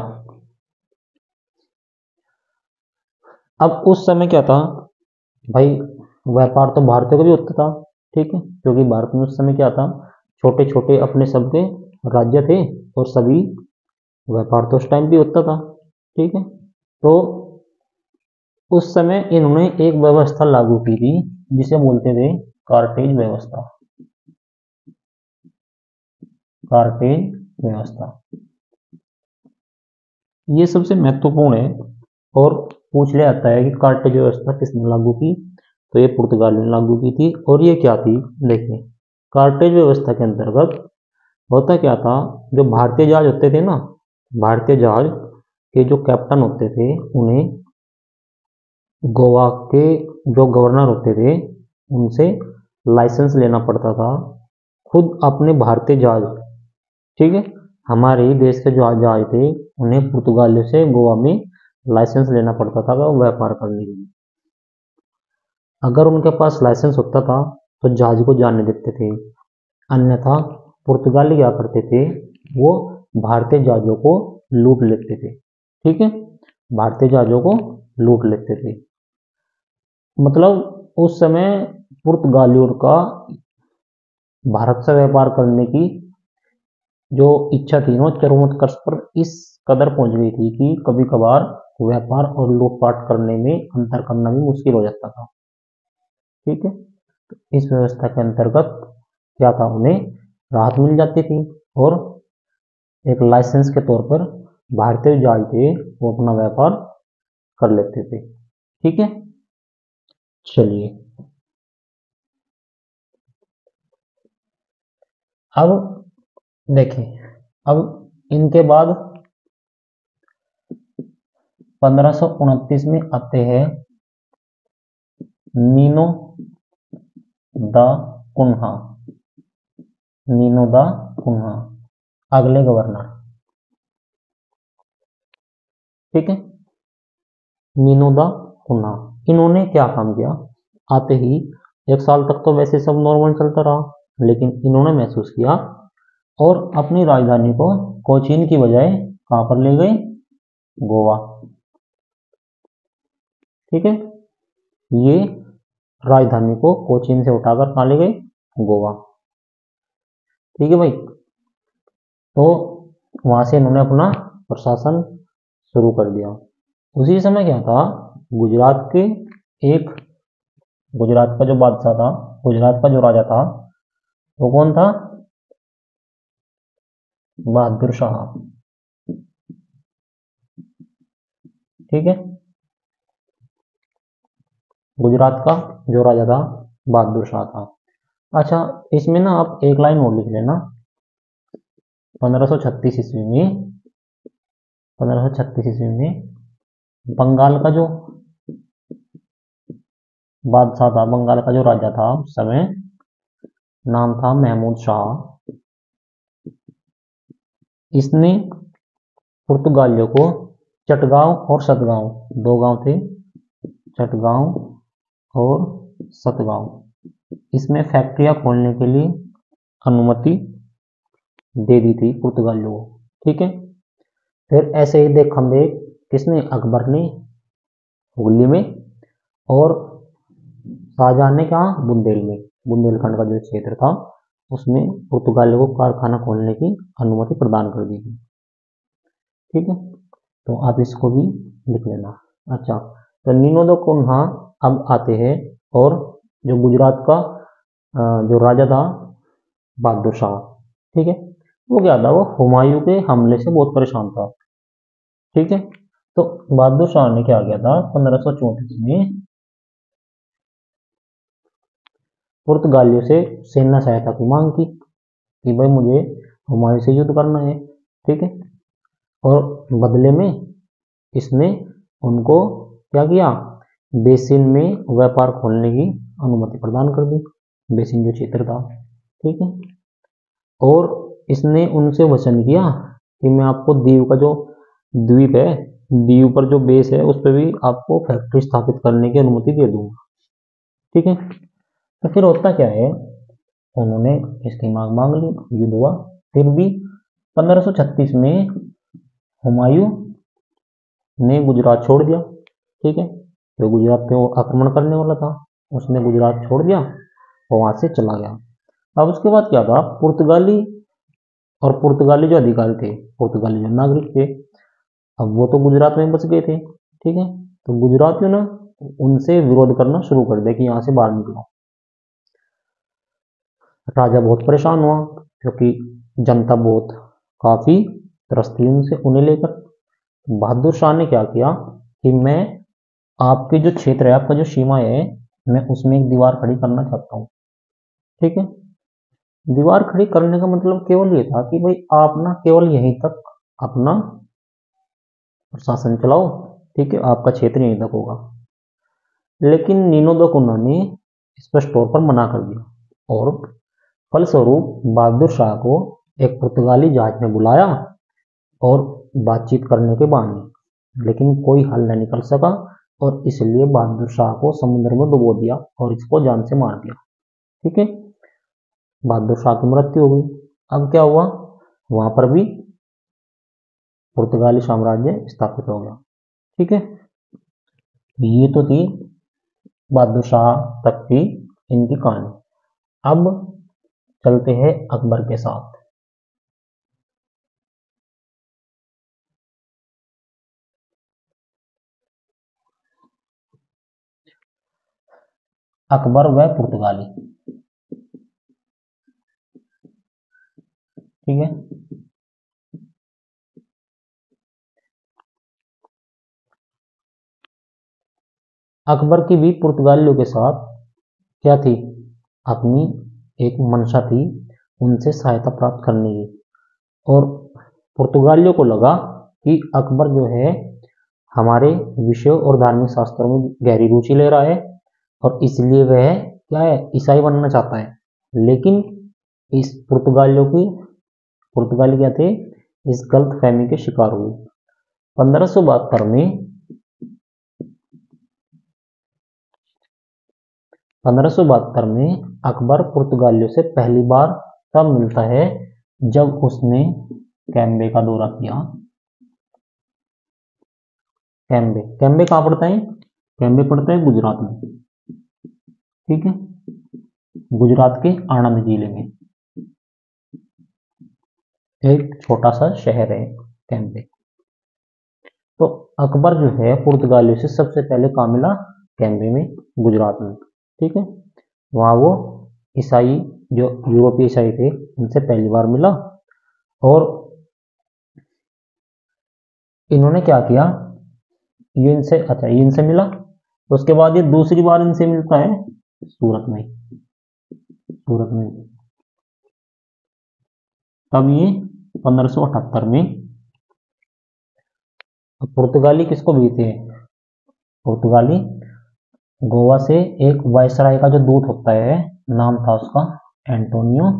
अब उस समय क्या था भाई, व्यापार तो भारतीयों का भी होता था, ठीक है, क्योंकि भारत में उस समय क्या था, छोटे छोटे अपने सबके राज्य थे और सभी व्यापार तो उस टाइम भी होता था, ठीक है। तो उस समय इन्होंने एक व्यवस्था लागू की थी जिसे बोलते थे कार्टेज व्यवस्था। कार्टेज व्यवस्था ये सबसे महत्वपूर्ण है और पूछ लिया जाता है कि कार्टेज व्यवस्था किसने लागू की, तो ये पुर्तगाल ने लागू की थी। और ये क्या थी, देखिए कार्टेज व्यवस्था के अंतर्गत होता क्या था, जो भारतीय जहाज होते थे ना, भारतीय जहाज के जो कैप्टन होते थे उन्हें गोवा के जो गवर्नर होते थे उनसे लाइसेंस लेना पड़ता था, खुद अपने भारतीय जहाज, ठीक है, हमारे ही देश के जो जहाज थे उन्हें पुर्तगाल से गोवा में लाइसेंस लेना पड़ता था व्यापार करने के लिए। अगर उनके पास लाइसेंस होता था तो जहाज को जाने देते थे, अन्यथा पुर्तगाली क्या करते थे, वो भारतीय जहाजों को लूट लेते थे, ठीक है, भारतीय जहाजों को लूट लेते थे। मतलब उस समय पुर्तगालियों का भारत से व्यापार करने की जो इच्छा थी ना चरमोत्कर्ष पर इस कदर पहुंच गई थी कि कभी कभार व्यापार और लूटपाट करने में अंतर करना भी मुश्किल हो जाता था, ठीक है। तो इस व्यवस्था के अंतर्गत क्या था, उन्हें राहत मिल जाती थी और एक लाइसेंस के तौर पर भारतीय जहाज थे वो अपना व्यापार कर लेते थे, ठीक है। चलिए अब देखें, अब इनके बाद 1529 में आते हैं नीनो दा कुन्हा। नीनो दा कुन्हा अगले गवर्नर, ठीक है, नीनो दा कुन्हा। इन्होंने क्या काम किया, आते ही एक साल तक तो वैसे सब नॉर्मल चलता रहा, लेकिन इन्होंने महसूस किया और अपनी राजधानी को कोचीन की बजाय कहां पर ले गए, गोवा, ठीक है। ये राजधानी को कोचीन से उठाकर कहां ले गए, गोवा, ठीक है भाई। तो वहां से इन्होंने अपना प्रशासन शुरू कर दिया। उसी समय क्या था, गुजरात के एक, गुजरात का जो बादशाह था, गुजरात का जो राजा था वो कौन था, बहादुर शाह, ठीक है। गुजरात का जो राजा था बहादुर शाह था। अच्छा, इसमें ना आप एक लाइन और लिख लेना, 1536 ईस्वी में, 1536 ईस्वी में बंगाल का जो बादशाह था, बंगाल का जो राजा था उस समय, नाम था महमूद शाह। इसने पुर्तगालियों को चटगांव और सतगांव, दो गांव थे, चटगांव और सतगांव, इसमें फैक्ट्रियां खोलने के लिए अनुमति दे दी थी पुर्तगालियों को, ठीक है। फिर ऐसे ही देख खंबे किसने, अकबर ने हुगली में, और शाहजहां ने कहा, बुंदेल में, बुंदेलखंड का जो क्षेत्र था उसमें पुर्तगालियों को कारखाना खोलने की अनुमति प्रदान कर दी थी, ठीक है। तो आप इसको भी लिख लेना। अच्छा, तो नीनो दा कुन्हा अब आते हैं, और जो गुजरात का जो राजा था बहादुर शाह, ठीक है, वो क्या था, वो हुमायूं के हमले से बहुत परेशान था, ठीक है। तो बहादुर शाह ने क्या किया था, 1534 में पुर्तगालियों से सेना सहायता की मांग की कि भाई मुझे हुमायूं से युद्ध करना है, ठीक है। और बदले में इसने उनको क्या किया, बेसिन में व्यापार खोलने की अनुमति प्रदान कर दी। बेसिन जो क्षेत्र था, ठीक है। और इसने उनसे वचन किया कि मैं आपको दीव का जो द्वीप है, दीव पर जो बेस है उस पर भी आपको फैक्ट्री स्थापित करने की अनुमति दे दूंगा, ठीक है। तो फिर होता क्या है, उन्होंने इसकी मांग मांग ली, युद्ध हुआ। फिर भी 1536 में हुमायूं ने गुजरात छोड़ दिया, ठीक है। तो गुजरात पे वो आक्रमण करने वाला था, उसने गुजरात छोड़ दिया और वहां से चला गया। अब उसके बाद क्या था, पुर्तगाली जो अधिकारी थे, पुर्तगाली जो नागरिक थे, अब वो तो गुजरात में बस गए थे, ठीक है। तो गुजरातियों ने उनसे विरोध करना शुरू कर दिया कि यहाँ से बाहर निकलो। राजा बहुत परेशान हुआ क्योंकि जनता बहुत काफी त्रस्ती उनसे, उन्हें लेकर। बहादुर शाह ने क्या किया कि मैं आपके जो क्षेत्र है, आपका जो सीमा है, मैं उसमें एक दीवार खड़ी करना चाहता हूँ, ठीक है। दीवार खड़ी करने का मतलब केवल ये था कि भाई आप ना केवल यहीं तक अपना प्रशासन चलाओ, ठीक है, आपका क्षेत्र यहीं तक होगा। लेकिन नीनो द कुन्ना ने स्पष्ट तौर पर मना कर दिया और फलस्वरूप बहादुर शाह को एक पुर्तगाली जहाज में बुलाया और बातचीत करने के बहाने, लेकिन कोई हल न निकल सका और इसलिए बहादुर शाह को समुद्र में डुबो दिया और इसको जान से मार दिया, ठीक है। बहादुर शाह की मृत्यु हो गई। अब क्या हुआ, वहां पर भी पुर्तगाली साम्राज्य स्थापित हो गया, ठीक है। ये तो थी बहादुर शाह तक की इनकी कहानी। अब चलते हैं अकबर के साथ। अकबर व पुर्तगाली, ठीक है। अकबर की भी पुर्तगालियों के साथ क्या थी, अपनी एक मंशा थी उनसे सहायता प्राप्त करने की। और पुर्तगालियों को लगा कि अकबर जो है हमारे विषयों और धार्मिक शास्त्रों में गहरी रुचि ले रहा है और इसलिए वह क्या है, ईसाई बनना चाहता है। लेकिन इस पुर्तगाली क्या थे, इस गलत फहमी के शिकार हुए। 1572 में 1572 में अकबर पुर्तगालियों से पहली बार तब मिलता है जब उसने कैम्बे का दौरा किया। कैम्बे कैम्बे कहाँ पड़ता है, कैम्बे पड़ता है गुजरात में, ठीक है, गुजरात के आणंद जिले में एक छोटा सा शहर है कैम्बे। तो अकबर जो है पुर्तगालियों से सबसे पहले कहाँ मिला, कैम्बे में, गुजरात में, ठीक है। वहां वो ईसाई जो यूरोपीय ईसाई थे उनसे पहली बार मिला और इन्होंने क्या किया, ये इनसे मिला। तो उसके बाद ये दूसरी बार इनसे मिलता है सूरत में, तब ये 1578 में। पुर्तगाली किसको भेजते हैं, पुर्तगाली गोवा से एक वायसराय का जो दूत होता है, नाम था उसका एंटोनियो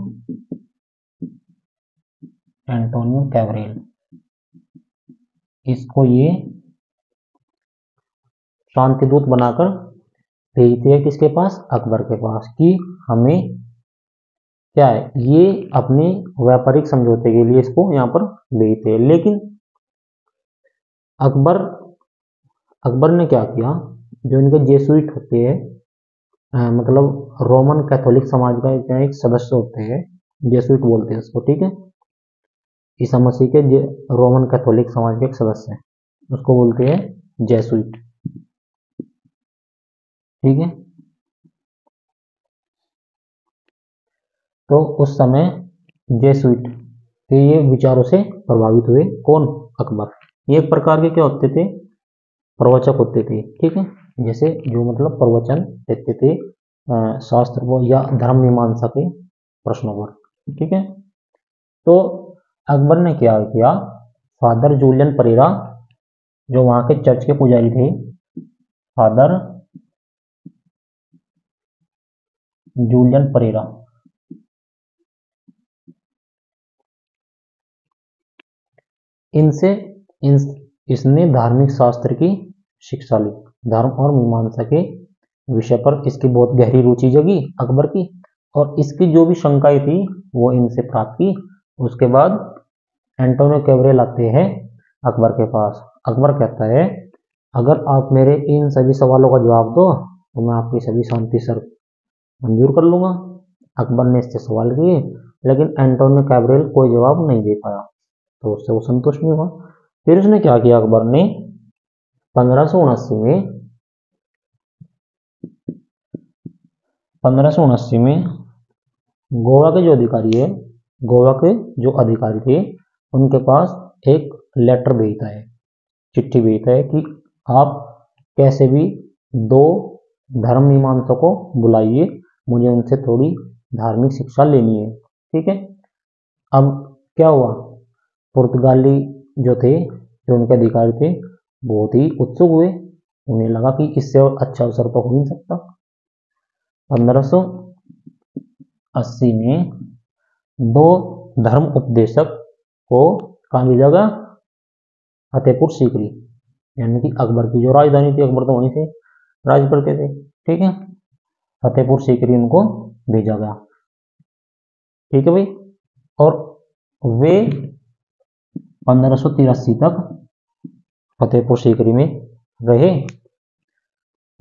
कैवरेल, इसको ये शांति दूत बनाकर भेजते हैं किसके पास, अकबर के पास, कि हमें क्या है, ये अपने व्यापारिक समझौते के लिए इसको यहाँ पर भेजते हैं। लेकिन अकबर ने क्या किया, जो इनके जेसुइट होते हैं, मतलब रोमन कैथोलिक समाज का एक सदस्य होते हैं, जेसुइट बोलते हैं उसको, ठीक है, ईसा मसीह के रोमन कैथोलिक समाज के एक सदस्य हैं, उसको बोलते हैं जेसुइट, ठीक है। तो उस समय जेसुइट के ये विचारों से प्रभावित हुए, कौन, अकबर। ये एक प्रकार के क्या होते थे, प्रवचक होते थे, ठीक है, जैसे जो मतलब प्रवचन देते थे शास्त्र को या धर्म मीमांसा के प्रश्नों पर, ठीक है। तो अकबर ने क्या किया, फादर जूलियन परेरा जो वहां के चर्च के पुजारी थे, फादर जूलियन परेरा। इनसे इसने धार्मिक शास्त्र की शिक्षा ली, धर्म और मीमांसा के विषय पर इसकी बहुत गहरी रुचि जगी अकबर की, और इसकी जो भी शंकाएं थी वो इनसे प्राप्त की। उसके बाद एंटोनियो कैब्रल आते हैं अकबर के पास। अकबर कहता है अगर आप मेरे इन सभी सवालों का जवाब दो तो मैं आपकी सभी शांति शर्त मंजूर कर लूंगा। अकबर ने इससे सवाल किए लेकिन एंटोनियो कैब्रल कोई जवाब नहीं दे पाया, तो उससे वो संतुष्ट नहीं हुआ। फिर उसने क्या किया, अकबर ने 1579 में गोवा के जो अधिकारी है, गोवा के जो अधिकारी थे उनके पास एक लेटर भेजता है, चिट्ठी भेजता है कि आप कैसे भी दो धर्म मीमांसकों को बुलाइए, मुझे उनसे थोड़ी धार्मिक शिक्षा लेनी है। ठीक है। अब क्या हुआ, पुर्तगाली जो थे, जो उनके अधिकारी थे, बहुत ही उत्सुक हुए। उन्हें लगा कि इससे और अच्छा अवसर तो हो नहीं सकता। 1580 में दो धर्म उपदेशक को कहाँ भेजा गया, फतेहपुर सीकरी, यानी कि अकबर की जो राजधानी थी, अकबर तो वहीं से राज करते थे। ठीक है, फतेहपुर सीकरी उनको भेजा गया। ठीक है भाई। और वे 1583 तक फतेहपुर सीकरी में रहे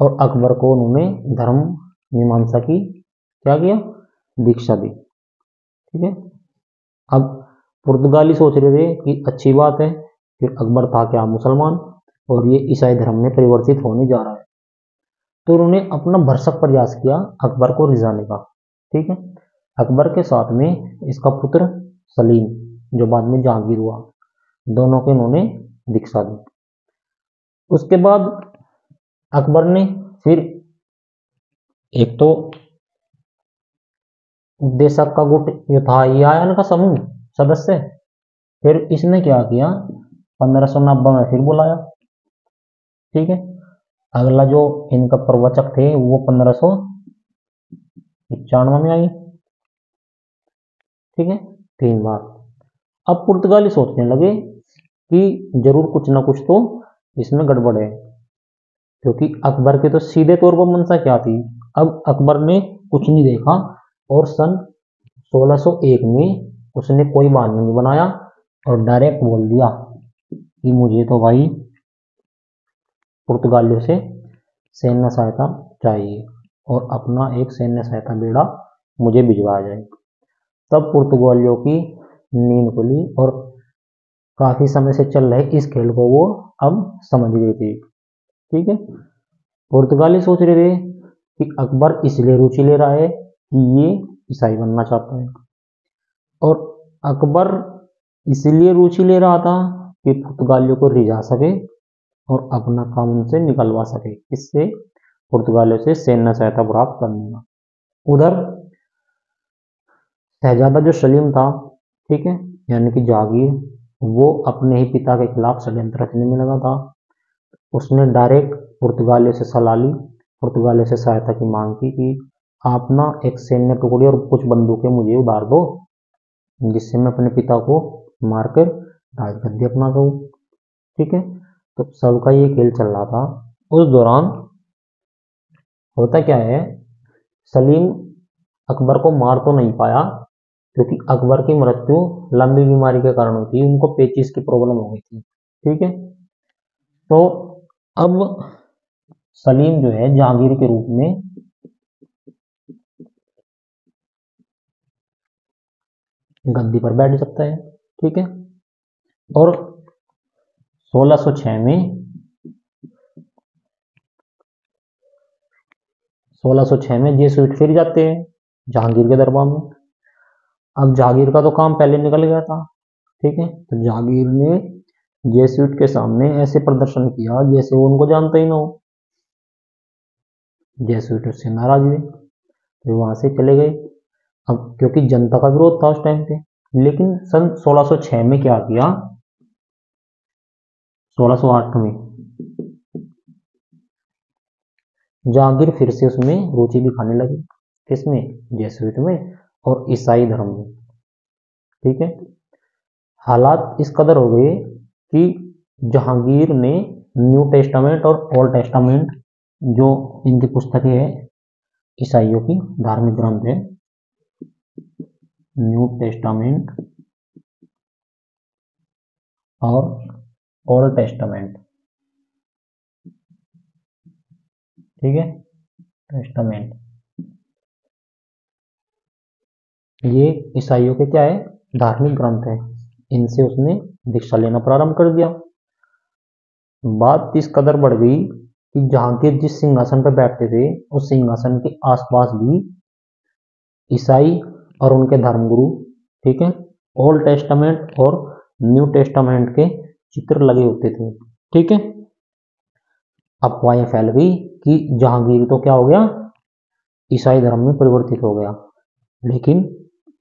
और अकबर को उन्होंने धर्म मीमांसा की क्या किया, दीक्षा दी। ठीक है। अब पुर्तगाली सोच रहे थे कि अच्छी बात है, फिर अकबर था क्या मुसलमान और ये ईसाई धर्म में परिवर्तित होने जा रहा है, तो उन्होंने अपना भरसक प्रयास किया अकबर को रिझाने का। ठीक है। अकबर के साथ में इसका पुत्र सलीम, जो बाद में जहांगीर हुआ, दोनों को इन्होंने दीक्षा दी। उसके बाद अकबर ने फिर एक तो उपदेशक का गुट जो था, ये आया इनका समूह सदस्य, फिर इसने क्या किया, 1590 में फिर बुलाया। ठीक है। अगला जो इनका प्रवचक थे वो 1591 में आई। ठीक है, 3 बार। अब पुर्तगाली सोचने लगे कि जरूर कुछ ना कुछ तो इसमें गड़बड़ है, क्योंकि अकबर के तो सीधे तौर पर मंशा क्या थी। अब अकबर ने कुछ नहीं देखा और सन 1601 में उसने कोई बहाना नहीं बनाया और डायरेक्ट बोल दिया कि मुझे तो भाई पुर्तगालियों से सैन्य सहायता चाहिए और अपना एक सैन्य सहायता बेड़ा मुझे भिजवाया जाए। तब पुर्तगालियों की नींद खुली और काफी समय से चल रहे इस खेल को वो अब समझ गई थी। ठीक है। पुर्तगाली सोच रहे थे कि अकबर इसलिए रुचि ले रहा है कि ये ईसाई बनना चाहता है, और अकबर इसलिए रुचि ले रहा था कि पुर्तगालियों को रिझा सके और अपना काम उनसे निकलवा सके, इससे पुर्तगालियों से सैन्य सहायता प्राप्त करने का। उधर शहजादा जो सलीम था, ठीक है, यानी कि जहांगीर, वो अपने ही पिता के खिलाफ षड्यंत्र रचने में लगा था। उसने डायरेक्ट पुर्तगालियों से सलाह ली, पुर्तगालियों से सहायता की मांग की कि आप ना एक सैन्य टुकड़ी और कुछ बंदूकें मुझे उधार दो, जिससे मैं अपने पिता को मारकर राजगद्दी अपना सकूं। ठीक है। तो सबका ये खेल चल रहा था। उस दौरान होता क्या है, सलीम अकबर को मार तो नहीं पाया, क्योंकि अकबर की मृत्यु लंबी बीमारी के कारण हुई थी, उनको पेचिस की प्रॉब्लम हो गई थी। ठीक है। तो अब सलीम जो है जहांगीर के रूप में गद्दी पर बैठ सकता है। ठीक है। और 1606 में 1606 में जेसुइट फिर जाते हैं जहांगीर के दरबार में। अब जहांगीर का तो काम पहले निकल गया था। ठीक है। तो जहांगीर ने जेसुइट के सामने ऐसे प्रदर्शन किया जैसे वो उनको जानते ही ना हो। जेसुइट उससे नाराज हुए, तो वहां से चले गए। अब क्योंकि जनता का विरोध था उस टाइम पे, लेकिन सन 1606 में क्या किया, 1608 में जहांगीर फिर से उसमें रुचि दिखाने लगे। किसमें, जेसुइट में और ईसाई धर्म में। ठीक है, हालात इस कदर हो गए कि जहांगीर ने न्यू टेस्टामेंट और ओल्ड टेस्टामेंट, जो इनकी पुस्तकें है ईसाइयों की धार्मिक ग्रंथ है, न्यू टेस्टामेंट और ओल्ड टेस्टामेंट, ठीक है, टेस्टामेंट, ये ईसाइयों के क्या है, धार्मिक ग्रंथ है। इनसे उसने दीक्षा लेना प्रारंभ कर दिया। बात इस कदर बढ़ गई कि जहांगीर जिस सिंहासन पर बैठते थे उस सिंहासन के आसपास भी ईसाई और उनके धर्मगुरु, ठीक है, ओल्ड टेस्टामेंट और न्यू टेस्टामेंट के चित्र लगे होते थे। ठीक है, अफवाहें फैल गई कि जहांगीर तो क्या हो गया, ईसाई धर्म में परिवर्तित हो गया, लेकिन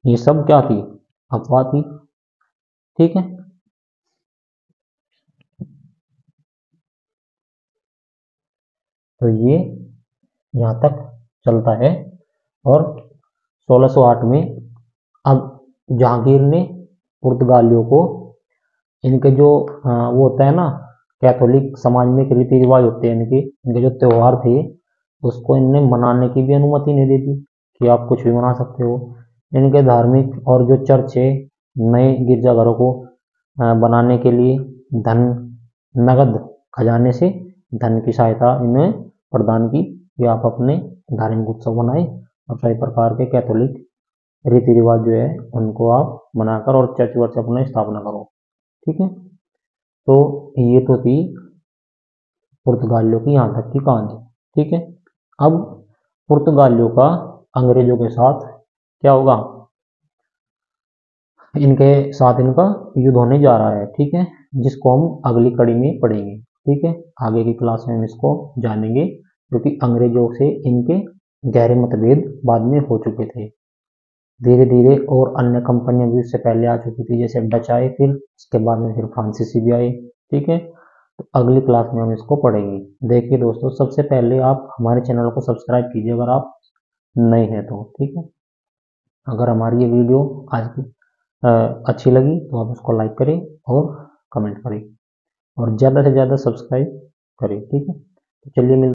ये सब क्या थी, अफवाह थी। ठीक है, तो ये यहाँ तक चलता है। और 1608 में अब जहांगीर ने पुर्तगालियों को इनके जो वो होता है ना, कैथोलिक समाज में एक रीति रिवाज होते हैं इनके जो त्यौहार थे उसको इनने मनाने की भी अनुमति नहीं दी थी कि आप कुछ भी मना सकते हो। इनके धार्मिक और जो चर्च है, नए गिरजाघरों को बनाने के लिए धन, नगद खजाने से धन की सहायता इन्हें प्रदान की कि आप अपने धार्मिक उत्सव बनाए और सभी प्रकार के कैथोलिक रीति रिवाज जो है उनको आप मनाकर और चर्च वर्च अपने स्थापना करो। ठीक है, तो ये तो थी पुर्तगालियों की यहाँ तक की कहानी। ठीक है, अब पुर्तगालियों का अंग्रेजों के साथ क्या होगा, इनके साथ इनका युद्ध होने जा रहा है। ठीक है, जिसको हम अगली कड़ी में पढ़ेंगे। ठीक है, आगे की क्लास में हम इसको जानेंगे, क्योंकि अंग्रेजों से इनके गहरे मतभेद बाद में हो चुके थे धीरे धीरे, और अन्य कंपनियां भी उससे पहले आ चुकी थी, जैसे डच आए, फिर उसके बाद में फिर फ्रांसीसी भी आए। ठीक है, तो अगली क्लास में हम इसको पढ़ेंगे। देखिए दोस्तों, सबसे पहले आप हमारे चैनल को सब्सक्राइब कीजिए अगर आप नए हैं तो। ठीक है, अगर हमारी ये वीडियो आज की अच्छी लगी तो आप उसको लाइक करें और कमेंट करें और ज़्यादा से ज़्यादा सब्सक्राइब करें। ठीक है, तो चलिए मिलते